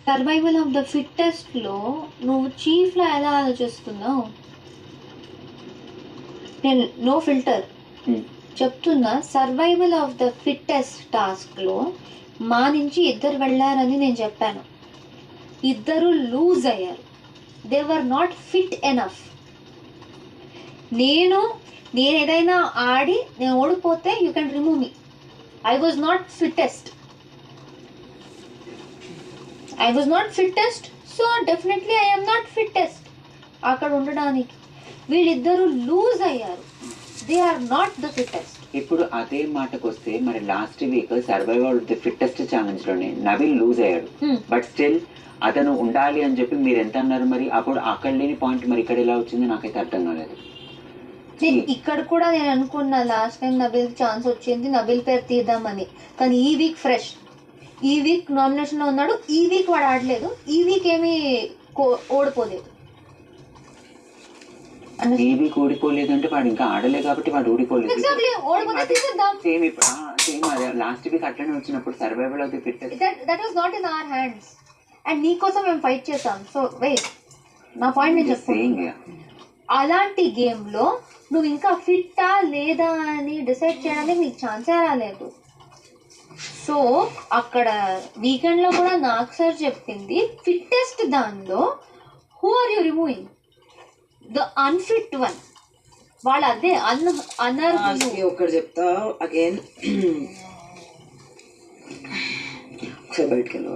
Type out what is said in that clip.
Survival of the ఫిట్టెస్ట్లో నువ్వు చీఫ్లో ఎలా ఆలోచిస్తున్నావు? నేను నో ఫిల్టర్ చెప్తున్నా. సర్వైవల్ ఆఫ్ ద ఫిట్టెస్ట్ టాస్క్లో మా నుంచి 2 వెళ్ళారని నేను చెప్పాను. 2 లూజ్ అయ్యారు. They were not fit enough. నేను ఏదైనా ఆడి నేను ఓడిపోతే you can remove me. I was not fittest. So definitely I am not fittest అక్కడ ఉండడానికి. వీళ్ళిద్దరూ లూజ్ అయ్యారు. They are not the fittest. ఇప్పుడు అదే మాటకు వస్తే మరి last week survival the fittest challenge లోనే నవీన్ లూజ్ అయ్యాడు. బట్ స్టిల్ అతను ఉండాలి అని చెప్పి మీరు ఎంత అన్నారు? మరి అప్పుడు అక్కడ లేని పాయింట్ మరి ఇక్కడ ఎలా వచ్చింది నాకైతే అర్థం కాలేదు. ఇక్కడ కూడా నేను అనుకున్నా లాస్ట్ టైం నబీల్ ఛాన్స్ వచ్చింది, నబీల్ పేరు తీద్దామని. కానీ ఈ వీక్ ఫ్రెష్, ఈ వీక్ నామినేషన్ లో ఉన్నాడు. ఈ వీక్ వాడు ఆడలేదు. ఈ వీక్ ఏమీ ఓడిపోలేదు. ఈ వీక్ ఓడిపోలేదు అంటే వాడు ఇంకా ఆడలేదు కాబట్టి వాడు ఓడిపోలేదు. సేమ్ ఇప్పుడు సేమ్ అదే లాస్ట్ వీక్ అట్లనే వచ్చినప్పుడు survival of the fittest. That was not in our hands. And నీకోసం మేము ఫైట్ చేసాం. సో వెయిట్, నా పాయింట్ నేను చెప్తాను. అలాంటి గేమ్లో నువ్వు ఇంకా ఫిట్టా లేదా అని డిసైడ్ చేయడానికి నీకు ఛాన్సే రాలేదు. సో అక్కడ వీకెండ్లో కూడా నాకు సార్ చెప్పింది ఫిట్టెస్ట్ దానిలో who are you removing? The unfit one. వాళ్ళు అదే అన్నారు. ఒకటి చెప్తా అగైన్, ఒకసారి బయటకు వెళ్ళి